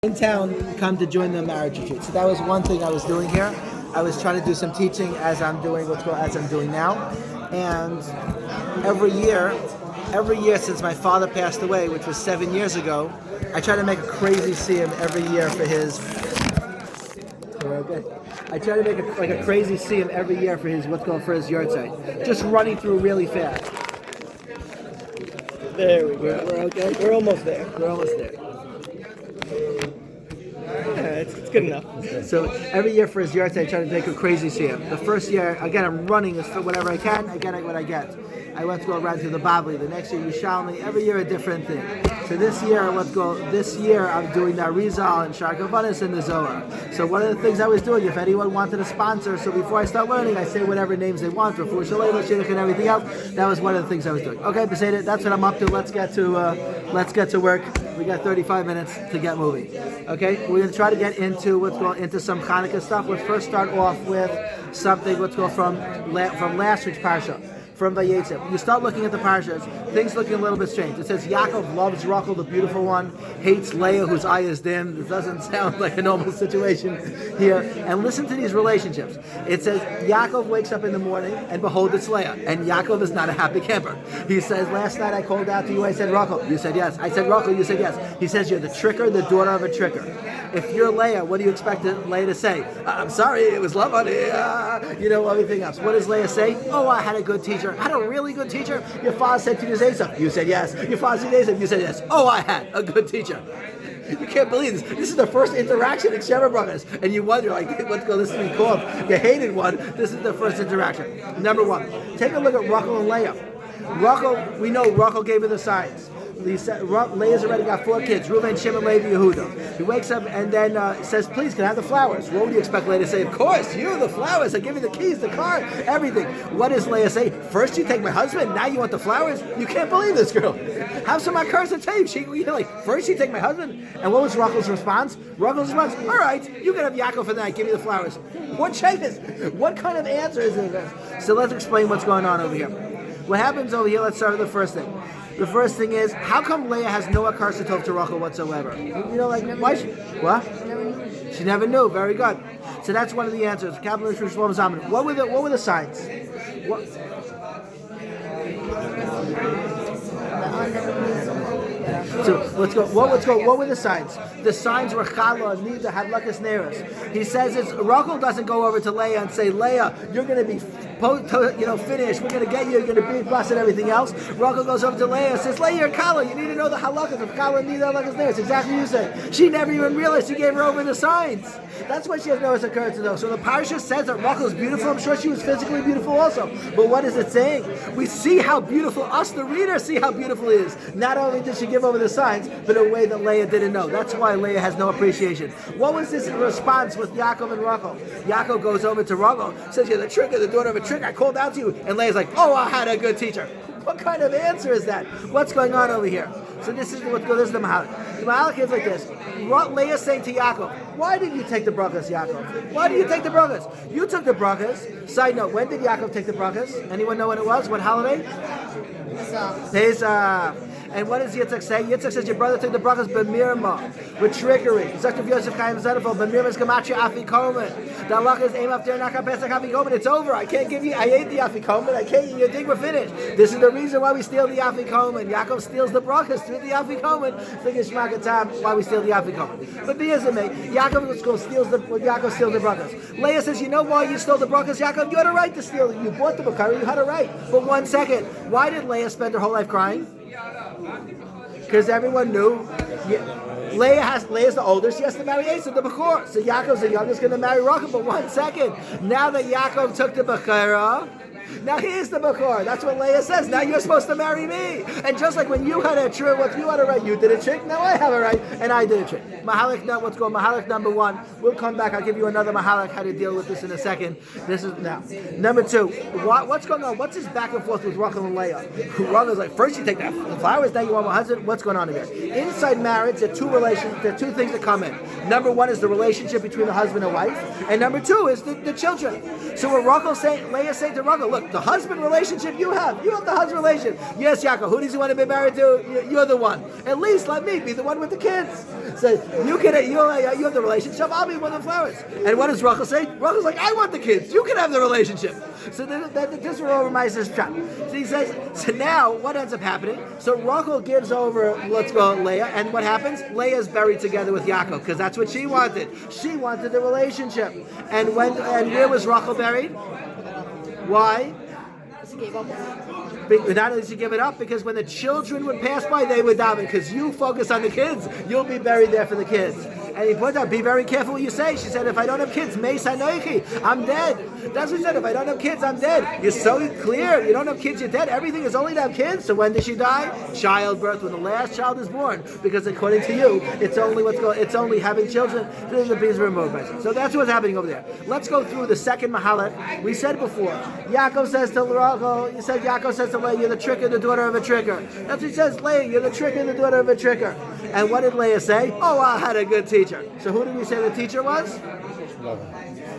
In town, come to join the marriage retreat. So that was one thing I was doing here. I was trying to do some teaching as I'm doing now. And every year since my father passed away, which was 7 years ago, I try to make a crazy siyum every year for his. I try to make a crazy siyum every year for his for his yahrzeit. Just running through really fast. There we go. We're okay. We're almost there. Yeah, it's good enough. So every year for his yahrzeit, I try to make a crazy siyum. The first year, again, I'm running as for whatever I can. I get what I get. I went to go around to the Babli. The next year, Yushalmi. Every year, a different thing. So this year, I'm doing the Arizal and Sharkavanis and the Zohar. So one of the things I was doing, if anyone wanted a sponsor, so before I start learning, I say whatever names they want, Rafu Shalei, Shidduch, and everything else. That was one of the things I was doing. Okay, Beseda, that's what I'm up to. Let's get to work. We got 35 minutes to get moving. Okay, we're going to try to get into some Chanuka stuff. Let's first start off with something. From last week's parsha. From Vayetze. You start looking at the parshas, things looking a little bit strange. It says Yaakov loves Rachel, the beautiful one, hates Leah, whose eye is dim. This doesn't sound like a normal situation here. And listen to these relationships. It says Yaakov wakes up in the morning and behold, it's Leah. And Yaakov is not a happy camper. He says, last night I called out to you, I said Rachel. You said yes. I said Rachel, you said yes. He says, you're the tricker, the daughter of a tricker. If you're Leah, what do you expect Leah to say? I'm sorry, it was love, honey. Everything else. What does Leah say? Oh, I had a good teacher. I had a really good teacher. Your father said to you to say something. You said yes. Your father said something. You said yes. Oh, I had a good teacher. You can't believe this. This is the first interaction in Sheva Brothers. And you wonder, what's going to be called? The hated one. This is the first interaction. Number one. Take a look at Rachel and Leah. Rachel, we know Rachel gave her the signs. Leah's already got 4 kids, Reuben, Shimon, Levi, Yehuda. He wakes up and then says, please, can I have the flowers? What would you expect Leah to say? Of course, you, the flowers. I give you the keys, the car, everything. What does Leah say? First you take my husband, now you want the flowers? You can't believe this girl. Have some makars and tape. First you take my husband? And what was Rachel's response? Rachel's response, all right, you can have Yaakov for the night, give me the flowers. What kind of answer is this? So let's explain what's going on over here. What happens over here, let's start with the first thing. The first thing is, how come Leah has no akar satov to Rachel whatsoever? Why? What? She never knew. Very good. So that's one of the answers. What were the signs? So let's go. What were the signs? The signs were chala, nida, hadlakas neros. He says Rachel doesn't go over to Leah and say, Leah, you're going to be finished. We're going to get you. You're going to be blessed and everything else. Rachel goes over to Leah and says, Leah, you're kala. You need to know the halakas of chala, nida, hadlakas neros. Exactly what you said. She never even realized he gave her over the signs. That's why she has no occurrence to know. So the parsha says that Rachel is beautiful. I'm sure she was physically beautiful also. But what is it saying? We see how beautiful, us the reader see how beautiful it is. Not only did she give over the signs, but in a way that Leah didn't know. That's why Leah has no appreciation. What was this response with Yaakov and Rachel? Yaakov goes over to Rachel, says, you're the tricker, the daughter of a trick. I called out to you. And Leah's like, oh, I had a good teacher. What kind of answer is that? What's going on over here? So this is the Mahalik. The Mahalik is like this. Leah is saying to Yaakov, why did you take the brachas, Yaakov? Why did you take the brachas? You took the brachas. Side note, when did Yaakov take the brachas? Anyone know when it was? What holiday? Pesach. And what does Yitzchak say? Yitzchak says, your brother took the brachas b'mirma, with trickery. Zaktiv Yosef Chaim Zedefel, b'mirma is gematria afikomen. The halacha is aim after naka pesach afikomen. It's over. I can't give you, I ate the afikomen. I can't, you think we're finished. This is the reason why we steal the afikomen. Yaakov steals the brachas through the afikomen. Think it's shmakatam why we steal the afikomen. But Yaakov steals the brachas. Leah says, you know why you stole the brachas, Yaakov? You had a right to steal it. You bought the bakari, you had a right. But 1 second, why did Leah spend her whole life crying? Because everyone knew Leah's the oldest, she has to marry Esau, the Bechor. So Yaakov's the youngest, going to marry Rachel. But 1 second, now that Yaakov took the Bechorah, now here's the Bechor. That's what Leah says. Now you're supposed to marry me. And just like when you had a trick, what you had a right, you did a trick. Now I have a right, and I did a trick. Mahalik number 1. We'll come back. I'll give you another Mahalik how to deal with this in a second. This is now. Number 2. What's going on? What's this back and forth with Rachel and Leah? Rachel's like, first you take the flowers, now you want my husband. What's going on here? Inside marriage, there are two things that come in. Number 1 is the relationship between the husband and wife, and number 2 is the children. So what Leah saying to Rachel, look, the husband relationship you have the husband relationship. Yes, Yaakov, who does he want to be married to? You're the one. At least let me be the one with the kids. So you have the relationship. I'll be one of the flowers. And what does Rachel say? Rachel's like, I want the kids. You can have the relationship. So this reminds this trap. So he says. So now what ends up happening? So Rachel gives over, let's go, Leah, and what happens? Leah's buried together with Yaakov because that's what she wanted. She wanted the relationship. And where was Rachel buried? Why? She gave up. Not only did she give it up, because when the children would pass by, they would daven. Because you focus on the kids, you'll be buried there for the kids. And he pointed out, be very careful what you say. She said, if I don't have kids, Meis Hanoichi, I'm dead. That's what she said, if I don't have kids, I'm dead. You're so clear, you don't have kids, you're dead. Everything is only to have kids. So when did she die? Childbirth, when the last child is born. Because according to you, it's only having children. So that's what's happening over there. Let's go through the second Mahalach. We said before, Yaakov says to Rachel, Yaakov says to Leah, you're the tricker, the daughter of a tricker. That's what he says, Leah, you're the tricker, the daughter of a tricker. And what did Leah say? Oh, I had a good teacher. So who did we say the teacher was?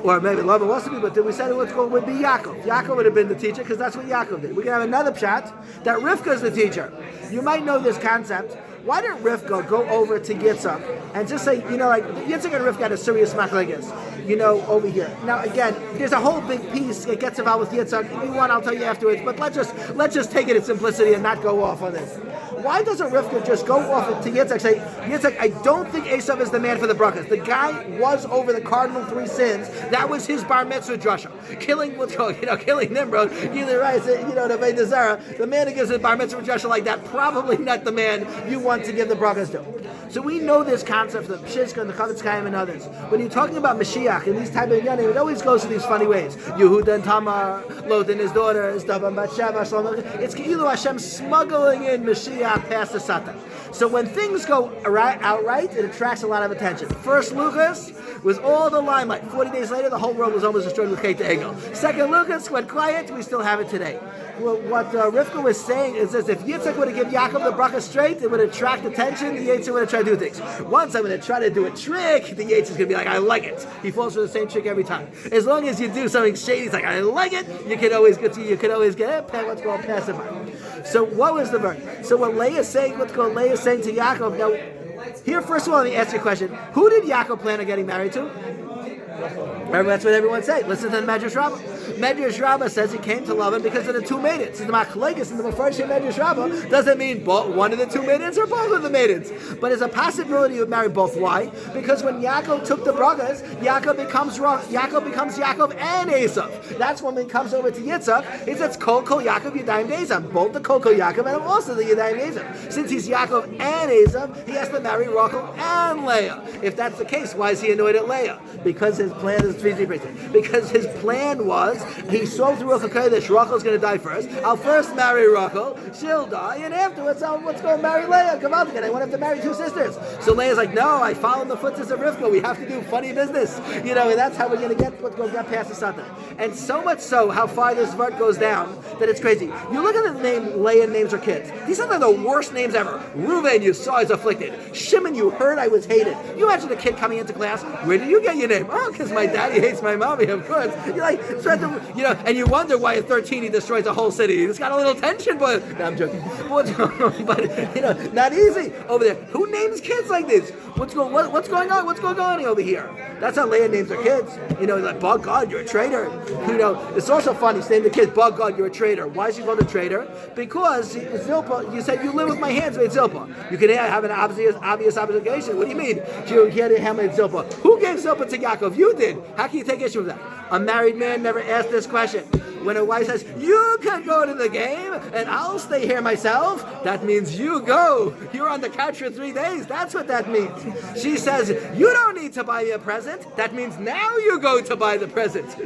Or maybe Lavan was to be, but did we say it would be Yaakov? Yaakov would have been the teacher because that's what Yaakov did. We can have another pshat that Rivka is the teacher. You might know this concept. Why didn't Rivka go over to Yitzhak and just say, like Yitzhak and Rivka had a serious machlekes, over here. Now again, there's a whole big piece that gets involved with Yitzhak. If you want, I'll tell you afterwards. But let's just take it in simplicity and not go off on this. Why doesn't Rivka just go off to Yitzhak, say, Yitzhak, I don't think Esav is the man for the brachas. The guy was over the cardinal 3 sins. That was his bar mitzvah drasha. Killing Nimrod, the Vei Dezara. The man who gives his bar mitzvah drasha like that, probably not the man you want to give the brachas to. So we know this concept of Pshizka and the Chavetz Chaim and others. When you're talking about Mashiach and these type of yanim, it always goes to these funny ways. Yehuda and Tamar, Lot and his daughter, Davan Bat-Sheva, Shlomo. It's Ki'ilu Hashem smuggling in Mashiach past the Satan. So when things go outright, it attracts a lot of attention. First Lucas was all the limelight. 40 days later, the whole world was almost destroyed with Chet Egel. Second Lucas went quiet, we still have it today. Well, what Rivka was saying is this: if Yitzhak would have given Yaakov the bracha straight, it would attract attention. The Yitzhak would have tried to do things. Once I'm going to try to do a trick, the Yitzhak is going to be like, I like it. He falls for the same trick every time. As long as you do something shady, he's like, I like it. You can always get what's called pass it by. So what was the verse? So what Leah is saying, Leah is saying to Yaakov. Now, here first of all, let me ask you a question: who did Yaakov plan on getting married to? Remember, that's what everyone say. Listen to the Medrash Rabbah. Medrash Rabbah says he came to Lavan because of the 2 maidens. The machlekes in the Mefarshim Medrash Rabbah doesn't mean one of the 2 maidens or both of the maidens, but there's a possibility you would marry both. Why? Because when Yaakov took the brachas, Yaakov becomes Yaakov and Esav. That's when he comes over to Yitzhak. He says Kol Yaakov Yadayim Esav, both the Kol Yaakov and also the Yadayim Esav. Since he's Yaakov and Esav, he has to marry Rachel and Leah. If that's the case, why is he annoyed at Leah? Because his plan is because his plan was, he saw through Ruach HaKodesh, Rachel's going to die first. I'll first marry Rachel, she'll die, and afterwards let's go marry Leah. Come on, again, I want to have to marry 2 sisters. So Leah's like, no, I follow in the footsteps of Rivka. We have to do funny business, and that's how we're going to get past the Satan. And so much so, how far this vert goes down, that it's crazy. You look at the name Leah names her kids. These are the worst names ever. Reuven, you saw is afflicted. Shimon, you heard I was hated. You imagine a kid coming into class, where did you get your name? Oh, because my daddy hates my mommy, of course. You're like, and you wonder why at 13 he destroys a whole city. He's got a little tension, but no, I'm joking. But not easy over there. Who names kids like this? What's going on? What's going on over here? That's how Leah names her kids. Like, by God, you're a traitor. It's also funny. She's named the kids, by God, you're a traitor. Why is she called a traitor? Because Zilpah, you said you live with my hands, made Zilpah. You can have an obvious obligation. What do you mean? He had a hand made Zilpah. Who gave Zilpah to Yaakov? You did. How can you take issue with that? A married man never asked this question. When a wife says, you can go to the game and I'll stay here myself, that means you go. You're on the couch for 3 days. That's what that means. She says, you don't need to buy me a present. That means now you go to buy the present.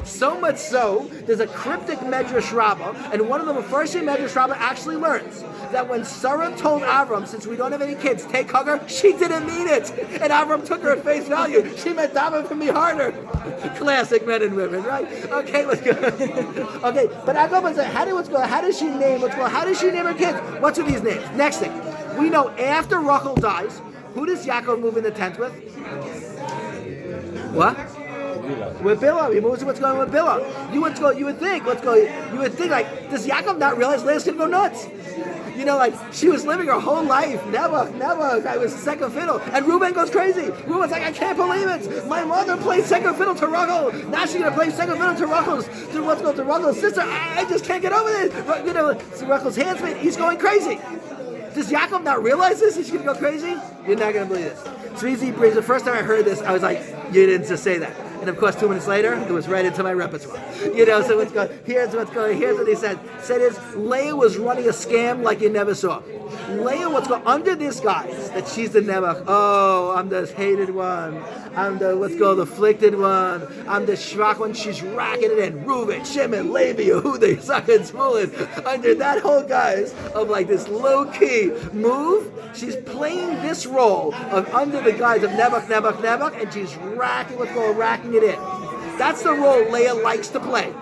So much so, there's a cryptic Medrash Rabbah, and one of the Mefarshim Medrash Rabbah actually learns that when Sarah told Avram, since we don't have any kids, take Hagar, she didn't mean it. And Avram took her at face value. She meant daven for me harder. Classic men and women, right? Okay, let's go. Okay, but how does she name her kids? What's with these names? Next thing, we know after Rachel dies, who does Yaakov move in the tent with? What? With Bilah. He moves what's going on with Bilah. You would think, like, does Yaakov not realize Leah's going to go nuts? Like she was living her whole life. Never, I was second fiddle. And Reuben goes crazy. Reuben's like, I can't believe it. My mother played second fiddle to Rachel. Now she's gonna play second fiddle to Rachel's sister. I just can't get over it. So Rachel's handsman, he's going crazy. Does Yaakov not realize this? He's gonna go crazy? You're not gonna believe this. Tzvizi brings the first time I heard this, I was like, you didn't just say that. And of course, 2 minutes later, it was right into my repertoire. So here's what he said. Said is, Leah was running a scam like you never saw. Leah, under this guise, that she's the Nebuch. Oh, I'm the hated one. I'm the, the afflicted one. I'm the Shvach one. She's racking it in. Reuben, Shimon, Levi, Yehuda, Yisachar, and Zvulun. Under that whole guise of like this low-key move, she's playing this role of under the guise of Nebuch, and she's racking it in. That's the role Leah likes to play.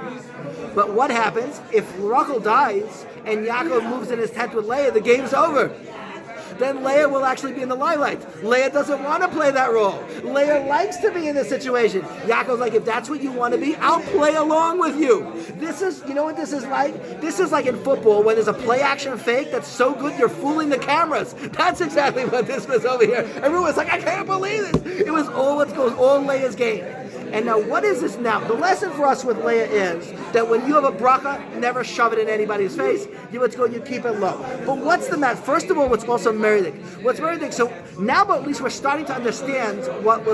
But what happens if Rachel dies and Yaakov moves in his tent with Leah? The game's over. Then Leah will actually be in the limelight. Leah doesn't want to play that role. Leah likes to be in this situation. Yaakov's like, if that's what you want to be, I'll play along with you. This is, you know what this is like? This is like in football when there's a play action fake that's so good you're fooling the cameras. That's exactly what this was over here. Everyone's like, I can't believe this. It was all Leah's game. And now what is this now? The lesson for us with Leah is that when you have a bracha, never shove it in anybody's face. You keep it low. But what's the matter? First of all, what's also meriting? What's meriting? So now, but at least we're starting to understand what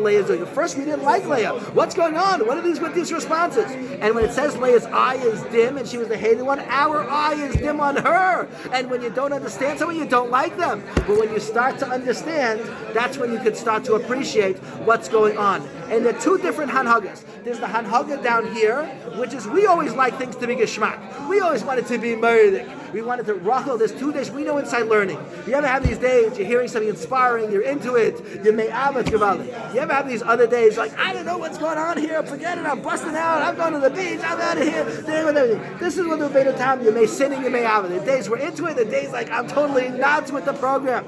Leah is doing. At first, we didn't like Leah. What's going on? What are these with these responses? And when it says Leah's eye is dim and she was the hated one, our eye is dim on her. And when you don't understand someone, you don't like them. But when you start to understand, that's when you can start to appreciate what's going on. And there are two different hanhagas. There's the hanhaga down here, which is we always like things to be geschmack. We always want it to be meridik. We wanted to Rachel. There's 2 days we know inside learning. You ever have these days you're hearing something inspiring, you're into it, you may avat gewaldig. You ever have these other days like, I don't know what's going on here, forget it, I'm busting out, I'm going to the beach, I'm out of here. This is what the Beit Tam, you may sinning, you may avat. The days we're into it, the days like I'm totally nuts with the program.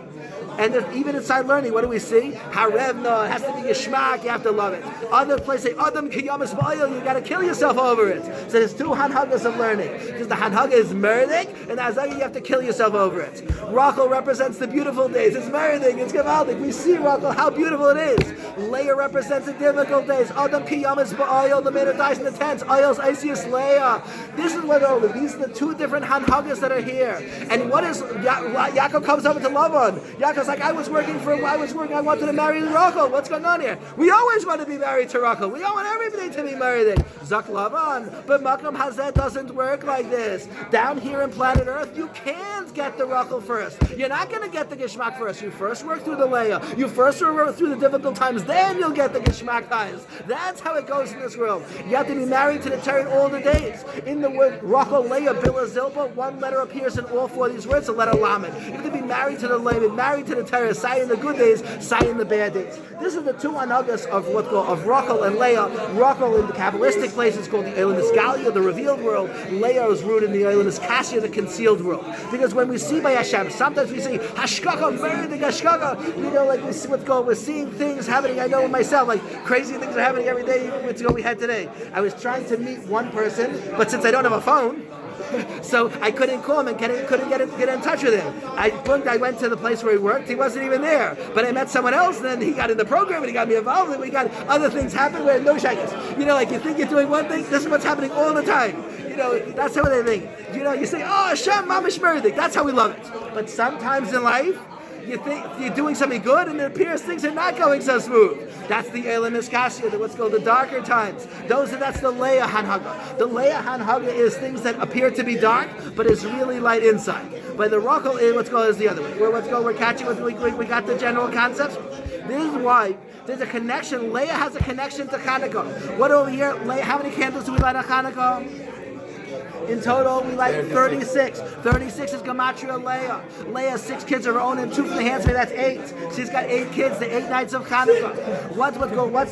And even inside learning, what do we see? Harevna, it has to be geschmack, you have to love it. Other places say, Adam kiyamas ba'il, you got to kill yourself over it. So there's 2 hanhagas of learning. Because the hanhaga is meridik, and azagi, you have to kill yourself over it. Rachel represents the beautiful days. It's meridik, it's gevaldik. We see Rachel, how beautiful it is. Leah represents the difficult days. Adam kiyamas ba'il, the man who dies in the tents. Ayos Isius Leah. This is what over. These are the 2 different hanhagas that are here. And what is, Yaakov comes over to Lavan. Yaakov's like, I wanted to marry Rachel. What's going on here? We always want to be married to Rachel. We don't want everybody to be married. Zak Lavan. But Makam Hazeh doesn't work like this. Down here in planet Earth, you can't get the Rachel first. You're not going to get the Geshmak first. You first work through the Leah. You first work through the difficult times. Then you'll get the Geshmak times. That's how it goes in this world. You have to be married to the Torah all the days. In the word Rachel, Leah, Bila, Zilpa, 1 letter appears in all 4 of these words, the letter Lamed. You have to be married to the Leah, married to the Torah, Sai in the good days, Sai in the bad days. This is the 2 anagas of Rachel and Leah. Rachel in the Kabbalistic place is called the Eilim Isgalia, the revealed world. Leah is rooted in the Eilim Iskashia, the concealed world. Because when we see by Hashem, sometimes we say Hashkaka, meridik Hashkaka. Like we see we're seeing things happening. I know myself, like crazy things are happening every day. What's what we had today. I was trying to meet one person, but since I don't have a phone, so I couldn't call him and couldn't get in touch with him. I went to the place where he worked. He wasn't even there. But I met someone else, and then he got in the program, and he got me involved, and we got other things happen where no shakas. Like you think you're doing one thing, this is what's happening all the time. That's how they think. You say, oh, Hashem, Mamish Meridik. That's how we love it. But sometimes in life, you think you're doing something good, and it appears things are not going so smooth. That's the Eilim Iskashia, what's called the darker times. That's the Leah Hanhaga. The Leah Hanhaga is things that appear to be dark, but is really light inside. But the Rachel is the other way. We're catching we got the general concepts. This is why there's a connection. Leah has a connection to Chanuka. What over here? Leah, how many candles do we light on Chanuka? In total, we light 36. 36 is Gematria Leah. Leah has 6 kids of her own and 2 from the handsmaid. That's 8. She's got 8 kids, the 8 nights of Chanuka. What's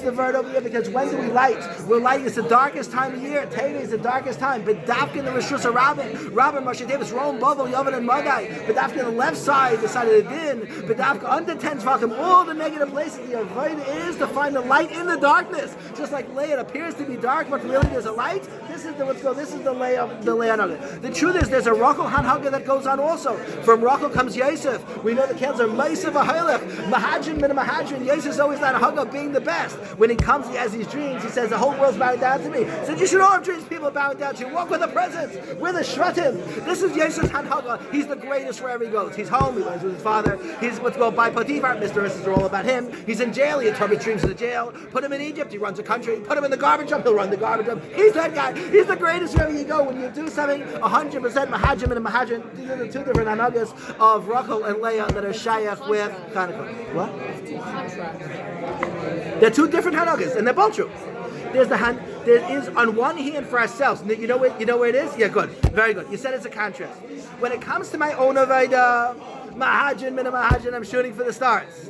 the word over here? Because when do we light? We're lighting. It's the darkest time of year. Teva is the darkest time. But Dafka in the Rishus of Rabbi, Moshe Davis, Rome, Bavel, Yovan, and Madai. But Dafka on the left side, the side of the din. But Dafka under 10 Tvachim, all the negative places. The avodah is to find the light in the darkness. Just like Leah, it appears to be dark, but really there's a light. This is the Leah. The truth is, there's a Rachel Hanhaga that goes on also. From Rachel comes Yosef. We know the candles are Ma'asav Ha'ilech, Mahadrin min Mahadrin. Yosef's always that Haga being the best. When he comes, he has these dreams. He says, the whole world's bowing down to me. He said, you should all have dreams people bowing down to you. Walk with the presence. We're the Shratim. This is Yosef's Hanhaga. He's the greatest wherever he goes. He's home. He learns with his father. He's what's called by Potiphar. Mr. and Mrs. are all about him. He's in jail. He interprets dreams in the jail. Put him in Egypt. He runs a country. Put him in the garbage dump. He'll run the garbage dump. He's that guy. He's the greatest wherever you go. When you do something 100% Mahajim and Mahajim, these are the two different Hanagas of Rachel and Leah that are Shayach with Chanuka. What? They're two different Hanagas, and they're both true. There is on one hand for ourselves. You know where it is? Yeah, good. Very good. You said it's a contrast. When it comes to my own Avaida, Mahajin, Mina Mahajin, I'm shooting for the stars.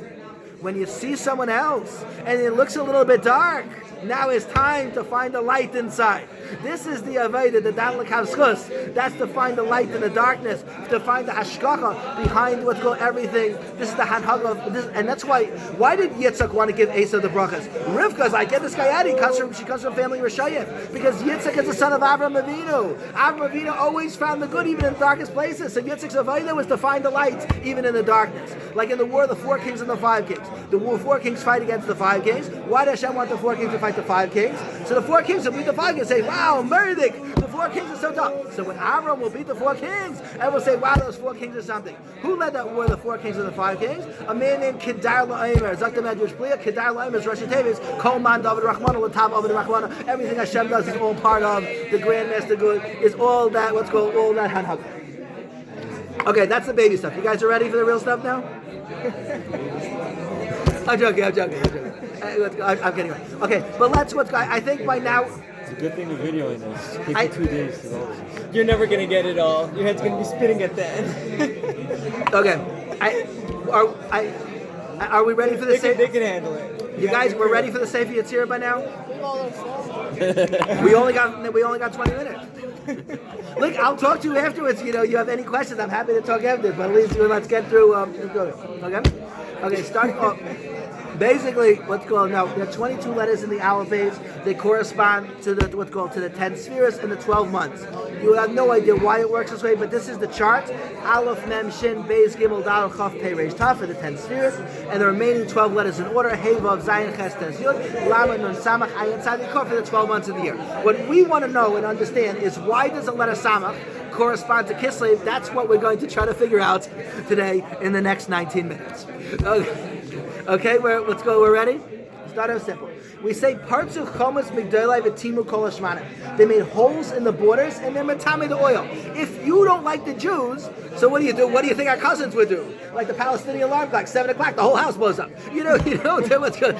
When you see someone else and it looks a little bit dark, now it's time to find the light inside. This is the Aveda, the Dan L'Kavschus. That's to find the light in the darkness, to find the Hashkacha behind what's called everything. This is the Hanhaga, and that's why did Yitzchak want to give Esau the brachas? Rivka's like, get this guy out, she comes from family Rishayim, because Yitzchak is the son of Avram Avinu. Avram Avinu always found the good even in the darkest places. So Yitzchak's Aveda was to find the light even in the darkness. Like in the war of the 4 kings and the 5 kings. The 4 kings fight against the 5 kings. Why does Hashem want the 4 kings to fight the 5 kings? So the 4 kings will beat the 5 kings and say, wow, Merdik, the 4 kings are so tough. So when Avram will beat the 4 kings, everyone will say, wow, those 4 kings are something. Who led that war, the 4 kings and the 5 kings? A man named Kedar La'omer. Zakta Medrash Pliya, Kedar La'omer is Rashi Tevis, Kol Man David Rachmana, L'Tav David Rachmana. Everything Hashem does is all part of the Grandmaster Good, is all that, what's called, all that Hanhag. Okay, that's the baby stuff. You guys are ready for the real stuff now? I'm joking. I'm kidding. Okay, but I think by now. It's a good thing the video in this. It takes 2 days to go. You're never gonna get it all. Your head's gonna be spinning at the end. Okay, are we ready for the Sefer? They can handle it. You guys, we're ready for the Sefer Yetzirah by now. We only got 20 minutes. Look, I'll talk to you afterwards. You have any questions? I'm happy to talk afterwards. But at least let's get through. Okay. Starting off. Basically, what's called now, there are 22 letters in the alphabet. They correspond to the to the 10 spheres and the 12 months. You have no idea why it works this way, but this is the chart. Aleph, Mem, Shin, Beis, Gimel, Dal, Chaf, Pei, Reish, Taf for the 10 spheres, and the remaining 12 letters in order. Hey, Vav, Zayin, Ches, Tes, Yud, Lama, Nun, Samach, Ayin, Tzadi, Kaf for the 12 months of the year. What we want to know and understand is why does the letter Samach correspond to Kislev? That's what we're going to try to figure out today in the next 19 minutes. Okay, let's go. We're ready? Start out simple. We say parts of chomas migdolai v'timu kol hashmanim. They made holes in the borders and they're matame the oil. If you don't like the Jews, so what do you do? What do you think our cousins would do? Like the Palestinian alarm clock, 7 o'clock, the whole house blows up. You know what's going.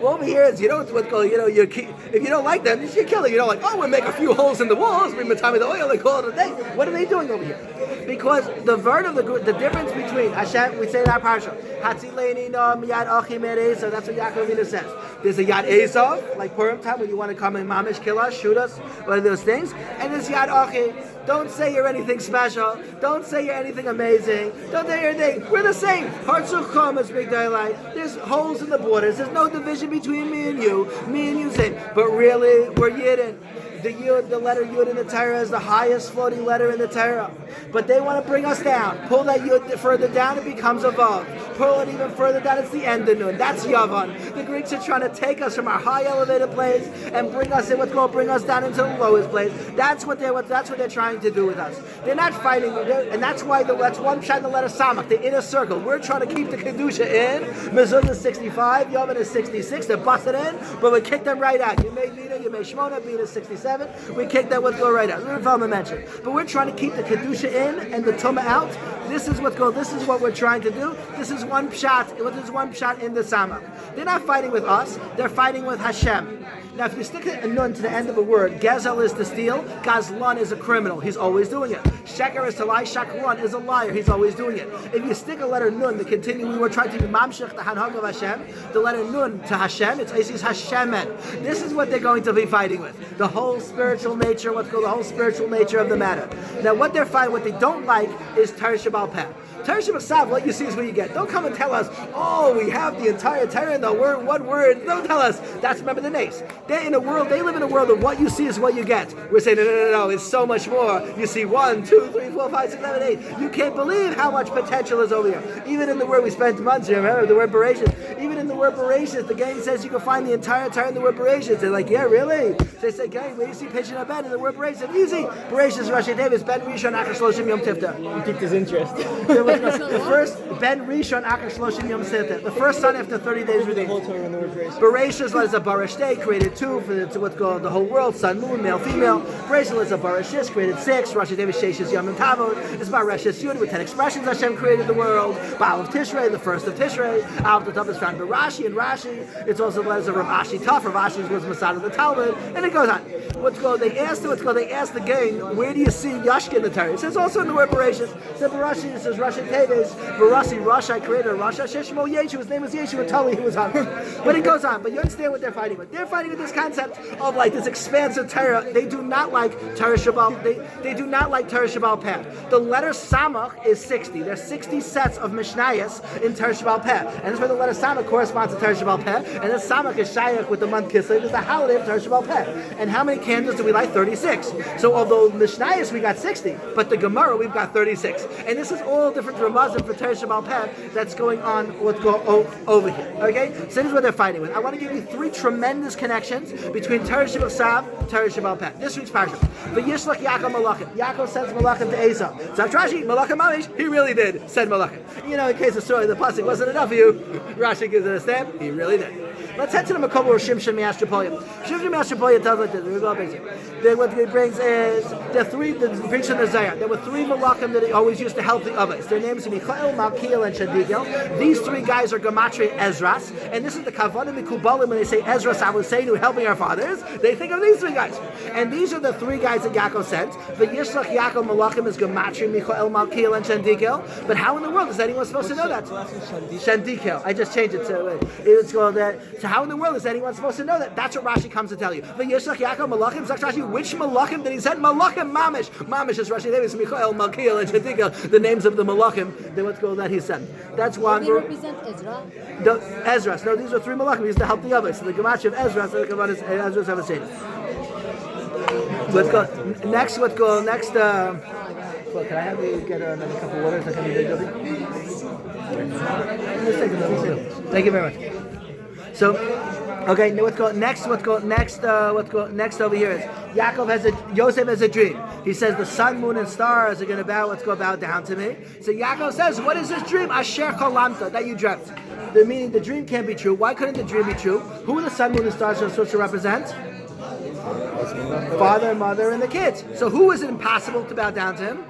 Over here is what's going. If you don't like them, you should kill them. Like, oh, we'll make a few holes in the walls, we matame the oil, and call it a day. What are they doing over here? Because the word of the difference between Hashem, we say in our parsha, Hatzileni no miyad achim so that's what Yaakov Avinu says. There's a Yad Esav, like Purim time, when you want to come and mamish, kill us, shoot us, one of those things. And there's Yad Achim. Don't say you're anything special. Don't say you're anything amazing. Don't say you're anything. We're the same. Hearts of Chomas, big daylight. There's holes in the borders. There's no division between me and you. Me and you same. But really, we're Yidden. The Yud, the letter Yud in the Torah is the highest floating letter in the Torah. But they want to bring us down. Pull that Yud further down, it becomes a Vav. Pull it even further down, it's the end of Nun. That's Yavan. The Greeks are trying to take us from our high elevated place and bring us down into the lowest place. That's what they're trying to do with us. They're not fighting, and that's why that's one shot in the letter Samach, the inner circle. We're trying to keep the Kedusha in. Mezuzah is 65, Yavin is 66. They're busted in, but we kick them right out. You made Vina, you made Shmona, Vina is 67. We kick that what's going right out. Rambam mentioned. But we're trying to keep the Kedusha in and the Tumah out. This is what we're trying to do. This is one shot in the Samach. They're not fighting with us, they're fighting with Hashem. Now, if you stick a nun to the end of a word, Gezel is to steal, Gazlan is a criminal. He's always doing it. Sheker is to lie, Shakran is a liar. He's always doing it. If you stick a letter nun, we were trying to be Mamshech, the Hanhag of Hashem, the letter nun to Hashem, it's Hashemen. This is what they're going to be fighting with. The whole spiritual nature, the whole spiritual nature of the matter. Now, what they don't like is Tar Shabbal Peh. Torah Shabbat, what you see is what you get. Don't come and tell us, oh, we have the entire Torah in the word, one word. Don't tell us. That's, remember, the nace. They live in a world of what you see is what you get. We're saying, no, it's so much more. You see 1, 2, 3, 4, 5, 6, 7, 8. You can't believe how much potential is over here. Even in the word we spent months here, remember, the word Bereshit. Even in the word Bereshit, the gang says you can find the entire Torah in the word Bereshit. They're like, yeah, really? They say, gang, where do you see pitching a bed in the word Bereshit? Easy. Bereshit is Rashi Davis, Ben Rishon Achar Shloshim Yom Tifta. You piqued his interest. The first, Ben Rishon Achar Shloshim Yom Tifta. The first son after 30 days redeemed. The whole Torah in the word Bereshit. Bereshit is a Barashtei, created 2 for what's called the whole world, sun, moon, male, female. Bereshit is a Barashis, created 6. Rashi Davis Sheshes Yom and Tavod. It's Barashis Yud with 10 expressions. Hashem created the world. Baal of Tishrei, the first of Tishrei. Av the Tav is found by Rashi and Rashi. It's also the letters of Rav Ashi Taf. Rav Ashi was Masad of the Talmud, and it goes on. They asked the gang, where do you see Yashka in the Torah? It says also in the word Bereshit. It says Barashi, it says Rashi Teves, Barasi, Rasha created Rasha Sheshmo Yeshu. His name was Yeshu, and Tully, he was on. But it goes on. But you understand what they're fighting with. They're fighting with this concept of like this expansive Torah. They do not like Torah Shabbal. They do not like Torah Shabbal Peh. The letter Samach is 60. There's 60 sets of Mishnayos in Torah Shabbal Peh. And that's where the letter Samach corresponds to Torah Shabbal Peh. And then Samach is Shayach with the month Kislev. It's the holiday of Torah Shabbal Peh. And how many candles do we light? 36. So although Mishnayos we got 60, but the Gemara we've got 36. And this is all different Ramazim for Torah Shabbal Peh that's going on over here. Okay? So this is what they're fighting with. I want to give you 3 tremendous connections between Torah Shabbal Sav, Torah Shabbal Peh. This week's parasha. The Yishlach Yaakov Malachim. Yaakov sends Malachim to Esau. So Rashi, Malachim Mamish, he really did send Malachim. You know, in case the story of the pasuk wasn't enough for you, Rashi gives it a stamp. He really did. Let's head to the Makom where Shimshon Miastropolia. Shimshon Miastropolia tells like this. What he brings is the brings from the Zayah. There were 3 Malachim that he always used to help the others. Their names are Michael, Malkiel, and Shadikil. These 3 guys are Gematria Ezras, and this is the Kavanim Mikubalim when they say Ezras Avoseinu, helping our fathers. They think of these 3 guys, and these are the 3 guys that Yaakov sent. The Yishlach Yaakov Malachim is Gematria, Michael, Malkiel, and Shadikil. But how in the world is anyone supposed to know that? Shadikil. I just changed it to it's called that. So how in the world is anyone supposed to know that? That's what Rashi comes to tell you. The Yishlach Yaakov Malachim. Rashi, which Malachim did he send? Malachim Mamish. Mamish is Rashi Davis, Michael, Malkiel, and Shadikil. The names of the Malachim. Then what's called that he sent. That's one. They represent Ezra. Ezra. No, these are 3 Malachim. He used to help the others. So the Gematria of Ezra. So the Kavan is Ezra's ever seen. Let's go next. Let's go next. Well, can I have you get another cup of water? Thank you very much. So, okay, let's go next over here is Yosef has a dream. He says the sun, moon, and stars are going to bow down to me. So Yaakov says, what is this dream? Asher cholamta, that you dreamt. The meaning, the dream can't be true. Why couldn't the dream be true? Who are the sun, moon, and stars are supposed to represent? Father, mother, and the kids. So who is it impossible to bow down to him?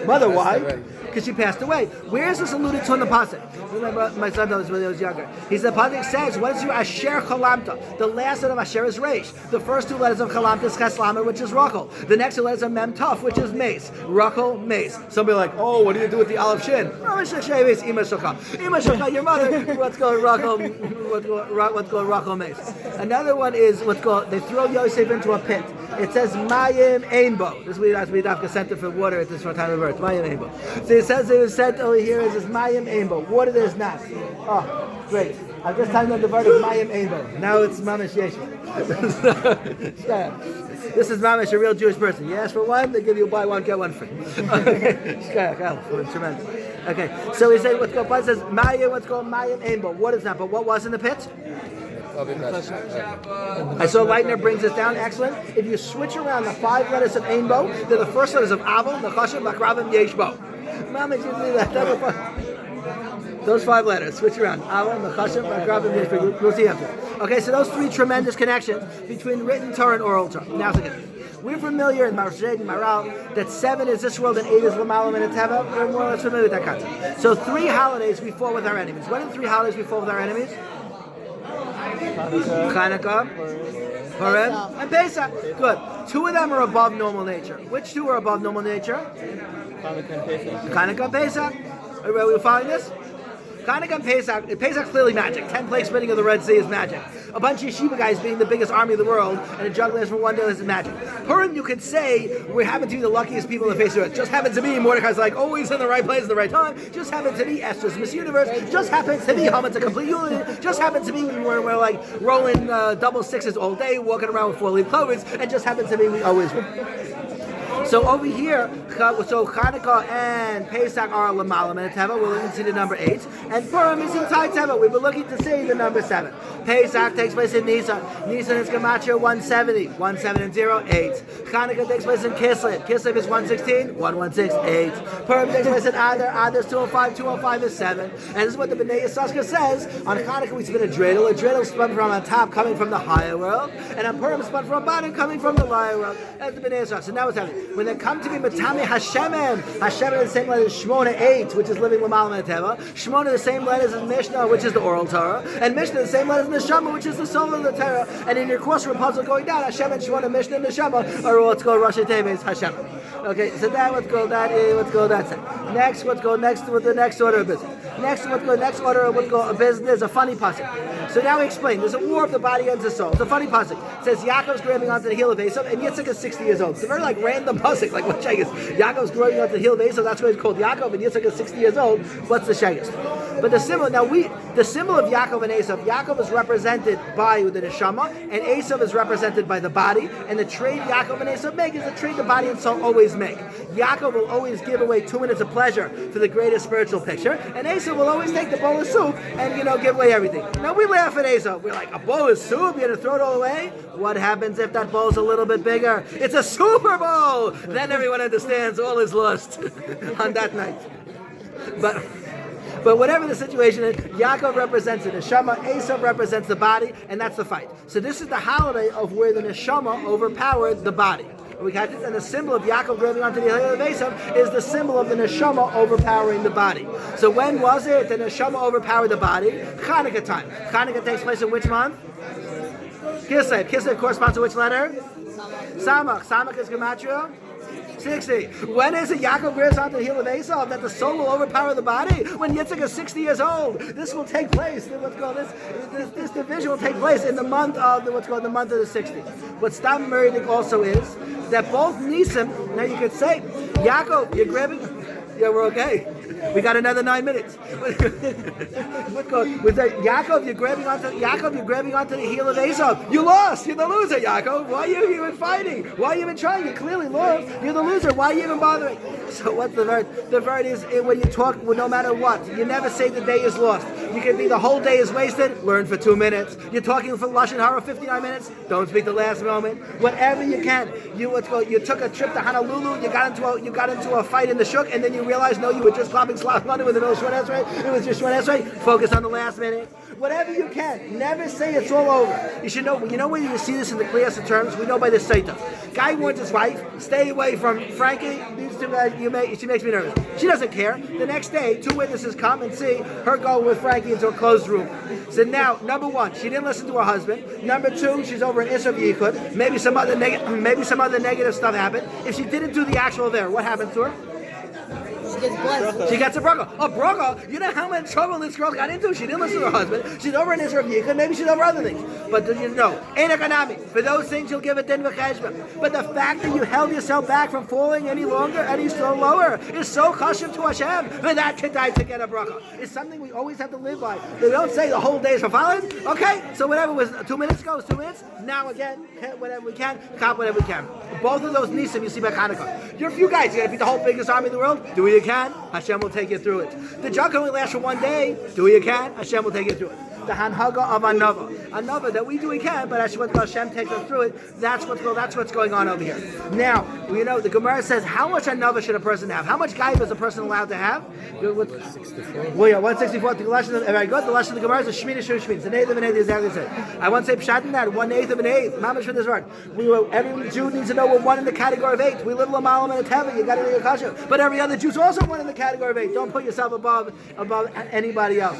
Mother, why? Because she passed away. Where is this alluded to in the pasuk? Remember, my son knows when he was younger. He said, the pasuk says, what is your Asher Chalamta? The last letter of Asher is Reish. The first 2 letters of Chalamta is Cheslama, which is Rachel. The next 2 letters are Mem Tov, which is Mace. Rachel, Mace. Somebody like, oh, what do you do with the Aleph Shin? Ima Shokha, your mother. What's called Rachel? What's called Rachel Mace? Another one is what's called, they throw Yosef into a pit. It says Mayim Einbo. This we have to center for water at this time of birth. Mayim Einbo. So it says it was said over here is Mayim Einbo. Water there's not. Oh, great. I'm just telling them the word of Mayim Einbo. Now it's Mamish Yeshua. This is Mamish, a real Jewish person. You ask for one, they give you buy one, get one free. Tremendous. Okay, so we say what's called, it says Mayim, what's called Mayim Einbo. What is not? But what was in the pit? I saw Leitner brings this down. Excellent. If you switch around the 5 letters of Einbo, they're the first letters of Avon, Nechashim, Lakrabim, Yeshbo. Mama, you see that? Those 5 letters. Switch around. Avon, Nechashim, Lakrabim, Yeshbo. We'll see after. Okay, so those 3 tremendous connections between written Torah and oral Torah. Now, we're familiar in Marshed and Maral that 7 is this world and 8 is Lamalam and Teva. We're more or less familiar with that concept. So 3 holidays we fought with our enemies. What are the 3 holidays we fought with our enemies? Chanuka, Purim, and Pesach. Good. 2 of them are above normal nature. Which 2 are above normal nature? Chanuka and Pesach. Chanuka and Pesach. Are we following this? Chanukah and Pesach clearly magic. 10 plagues splitting of the Red Sea is magic. A bunch of yeshiva guys being the biggest army of the world and a juggling for one day is magic. Purim, you could say, we happen to be the luckiest people in the face of it. Just happens to be Mordecai's like always in the right place at the right time. Just happens to be Esther's Miss Universe. Just happens to be Haman's a complete unit. Just happens to be we're like rolling double sixes all day, walking around with 4-leaf clovers, and just happens to be we always win. So over here, so Chanuka and Pesach are Lamalam and Teva. We're looking to see the number 8, and Purim is inside Teva. We were looking to see the number 7. Pesach takes place in Nisan. Nisan is Gematria 170, 170, 8. Chanuka takes place in Kislev. Kislev is 116, 116, 8. Purim takes place in Adar. Adar is 205, 205 is 7. And this is what the Bnei Yissaschar says. On Chanuka we spin a dreidel. A dreidel spun from on top, coming from the higher world, and on Purim spun from bottom, coming from the lower world. That's the Bnei Yissaschar. So now what's happening? When they come to be Matami Hashemen, Hashemen is the same letter as Shmona 8, which is living L'malam and Teva. Shmona the same letters as Mishnah, which is the oral Torah, and Mishnah the same letters as Neshama, which is the soul of the Torah. And in your crossword puzzle going down, Hashem and Shmona, Mishnah, and Neshama are what's called Rosh Teves Hashem. Okay, so that what's called that is what's called that. Next, what's called next with the next order of business. Next order of what's called a business, a funny pasuk. So now we explain. There's a war of the body against the soul. It's a funny pasuk. It says Yaakov's grabbing onto the heel of Esav, and Yitzchak is 60 years old. It's a very like random pasuk. Like what shagas? Yaakov's grabbing onto the heel of Esav. That's why it's called Yaakov, and Yitzchak is 60 years old. What's the shagas? But the symbol the symbol of Yaakov and Esav. Yaakov is represented by the neshama, and Esav is represented by the body. And the trade Yaakov and Esav make is the trade the body and soul always make. Yaakov will always give away 2 minutes of pleasure for the greatest spiritual picture, and Esav will always take the bowl of soup and give away everything. Now we laugh at Esav. We're like, a bowl of soup? You're gonna throw it all away? What happens if that bowl's a little bit bigger? It's a Super Bowl. Then everyone understands all is lost on that night. But whatever the situation is, Yaakov represents the neshama, Esav represents the body, and that's the fight. So this is the holiday of where the neshama overpowered the body. We got this, and the symbol of Yaakov grabbing onto the heel of Esav is the symbol of the neshama overpowering the body. So when was it the neshama overpowered the body? Chanuka time. Chanuka takes place in which month? Kislev. Kislev corresponds to which letter? Samach. Samach is Gematria 60. When is it Yaakov grabs onto the heel of Esav that the soul will overpower the body? When Yitzchak is 60 years old. This will take place. This division will take place in the month of the month of the 60. What Stam Meridik also is that both Nisim. Now you could say, Yaakov, you're grabbing. Yeah, we're okay. We got another 9 minutes. With Yaakov, you're grabbing onto the heel of Esav. You lost. You're the loser, Yaakov. Why are you even fighting? Why are you even trying? You clearly lost. You're the loser. Why are you even bothering? So what's the word? The word is when you talk, no matter what, you never say the day is lost. You can be the whole day is wasted. Learn for 2 minutes. You're talking for Lashon Hara 59 minutes. Don't speak the last moment. Whatever you can. You took a trip to Honolulu. You got into a fight in the shuk, and then you realized no, you were just clapping Slav London with the middle Shwan Esrei. It was just Shwan Esrei. Focus on the last minute. Whatever you can. Never say it's all over. You should know. You know where you see this in the clearest terms? We know by the Satan. Guy warns his wife, stay away from Frankie. These two guys, she makes me nervous. She doesn't care. The next day, 2 witnesses come and see her go with Frankie into a closed room. So now, number 1, she didn't listen to her husband. Number 2, she's over in Isra Yichud. Maybe some other negative stuff happened. If she didn't do the actual there, what happens to her? She gets blessed. She gets a bracha. A bracha. You know how much trouble this girl got into? She didn't listen to her husband. She's over in Isra Yichud. Maybe she's over other things. But you know, ain't economic. For those things, you'll give a din v'cheshbon. But the fact that you held yourself back from falling any lower, is so chashuv to Hashem. And that kedai to get a bracha. It's something we always have to live by. They don't say the whole day is for following. Okay, so whatever was 2 minutes ago is 2 minutes. Now again, whatever we can, cop whatever we can. Both of those nisim you see by Chanuka. You're a few guys. You're going to beat the whole biggest army in the world. Do what you can. Hashem will take you through it. The jug only lasts for 1 day. Do what you can. Hashem will take you through it. The hanhaga of anava that we do we can, but Hashem takes us through it. That's what's going on over here. Now we know the Gemara says how much anava should a person have? How much gaiva is a person allowed to have? 164. Well, yeah, 164. Very good. The lashon of the Gemara is a shmina shur shmina. The eighth of an eighth is exactly the same. I won't say pshat in that. 1/8 of an eighth. Mamash for this word. Every Jew needs to know we're one in the category of 8. We live l'malam and a teva. You got to be a kasha. But every other Jew's also one in the category of 8. Don't put yourself above anybody else.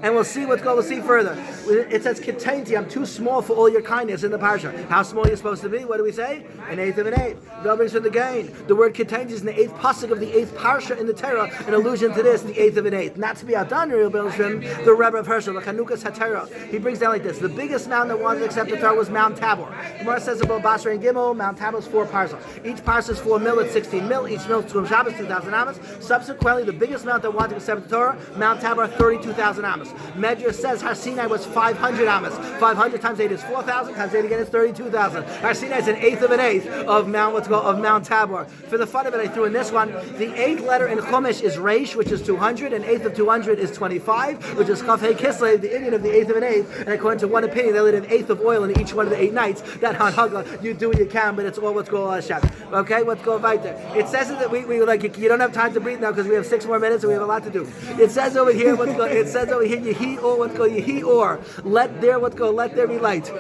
And we'll see we'll see further. It says, Kitainti, I'm too small for all your kindness in the parsha. How small are you supposed to be? What do we say? An eighth of an eighth. That brings from the gain. The word Kitainti is in the 8th pasuk of the 8th parsha in the Torah, an allusion to this, the eighth of an eighth. Not to be outdone, the Rabbi of Herschel, the Chanuka Satira. He brings down like this. The biggest mountain that wanted to accept the Torah was Mount Tabor. The Gemara says about Basra and Gimel, Mount Tabor is 4 parsa. Each parsa is 4 mil, it's 16 mil. Each mil is 2 Shabbos, 2,000 amas. Subsequently, the biggest mountain that wanted to accept the Torah, Mount Tabor, 32,000 amas. Medrash says Har Sinai was 500 amas. 500 times 8 is 4,000, times 8 again is 32,000. Har Sinai is an eighth of an eighth of Mount Tabor. For the fun of it, I threw in this one. The 8th letter in Chumash is Reish, which is 200, and 8th of 200 is 25, which is Chaf Hei Kislev, the Indian of the 8th of an eighth. And according to one opinion, they lit an eighth of oil in each one of the 8 nights. That on Hagla, you do what you can, but it's all what's called Hashem. Okay, let's go right there. It says that we like you don't have time to breathe now because we have 6 more minutes and we have a lot to do. It says over here Yehi or let there be light.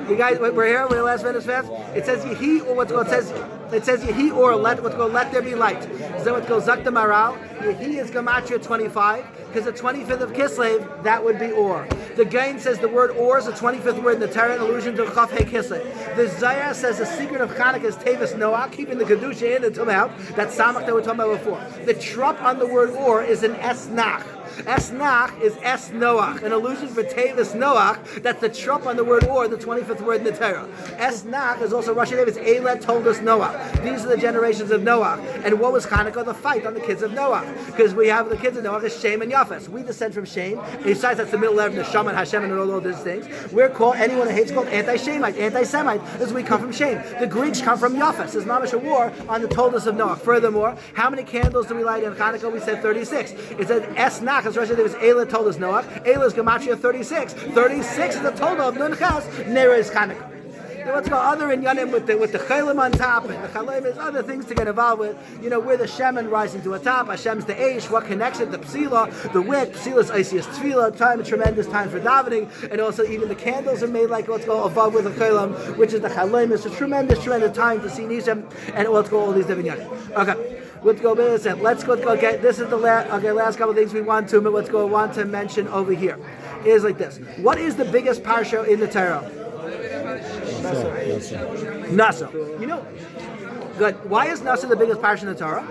You guys, we're here. We're the last minutes fast. It says Yehi or it says Yehi or let there be light. So what goes Zakta Maral. Yehi is Gematria 25 because the 25th of Kislev that would be or. The Gain says the word or is the 25th word in the Torah in allusion to Chaf Hei Kislev. The Zayar says the secret of Chanuka is Tevis Noah, keeping the Kedusha in and Tum out. That's Samach that we're talking about before. The trup on the word or is an Esnach. Esnach is Es Noach, an allusion for Tevis Noach. That's the trup on the word or, the 25th word in the Torah. Esnach is also Rashi David's Elet told us Noach. These are the generations of Noach. And what was Chanuka? The fight on the kids of Noach. Because we have the kids of Noach is Shem and Yafes. We descend from Shem. And besides, that's the middle level of Neshama and Hashem and all those things. We're called, anyone who hates called anti-Shemite, anti-Semite, as we come from Shem. The Greeks come from Yafes. There's mamash a war on the toldus of Noach. Furthermore, how many candles do we light in Chanuka? We said 36. It said Esnach, as Rashi David's Eila told us Noach. Eila is Gematria 36. 36 is the total of Nunchas. Nera is Chanuka. Then what's called other inyanim with the chelim on top, and the chalim is other things to get involved with. You know, we're the shemen rising to a top. Hashem's the eish. What connects it? The psila, the wick. Psila's iciest tefillah. Time, a tremendous time for davening, and also even the candles are made like what's called above with the chelim, which is the chalim. It's a tremendous time to see Nishem, and what's called all these different inyanim. Okay. Let's go get. This is the last couple of things we want to mention over here. It is like this. What is the biggest parsha in the Torah? Nasa. You know, good. Why is Nasa the biggest parsha in the Torah?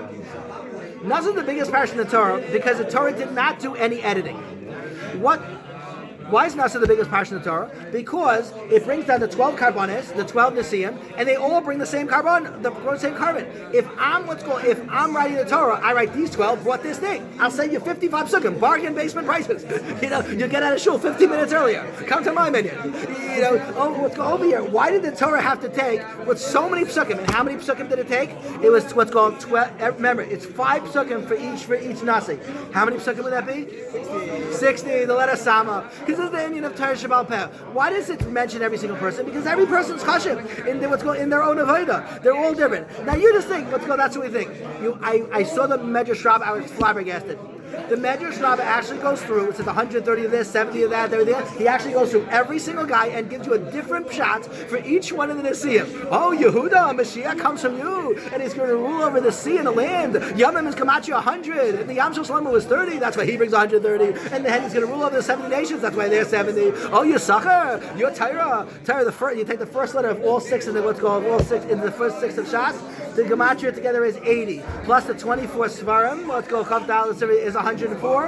Nasa is the biggest parsha in the Torah because the Torah did not do any editing. Why is Nasa the biggest parsha in the Torah? Because it brings down the 12 carbones, the 12 Nesiim, and they all bring the same carbon, the same carbon. If I'm writing the Torah, I write these 12, brought this thing. I'll save you 55 psukim, bargain basement prices. You get out of shul 15 minutes earlier. Come to my minion. Let's go over here. Why did the Torah have to take with so many psukim? And how many psukim did it take? It was what's called 12. Remember, it's 5 psukim for each nasi. How many psukim would that be? 60. The letter Sama. This is the Indian of Torah Shabbal Peh. Why does it mention every single person? Because every person's chashiv in their own avodah. They're all different. Now you just think, that's what we think. I saw the Medrash Rabbi, I was flabbergasted. The Medrash Rabbi actually goes through, it says 130 of this, 70 of that, everything else. He actually goes through every single guy and gives you a different pshat for each one of the Nesiim. Oh, Yehuda, Mashiach comes from you, and he's going to rule over the sea and the land. Yamim is Gematria 100, and the Yam Shel Shlomo was 30, that's why he brings 130, and then he's going to rule over the 70 nations, that's why they're 70. Oh, Yisachar, you're Torah, you take the first letter of all 6 in the first 6 of Shas, the Gematria together is 80, plus the 24 Svarim, Chav Dal is 104,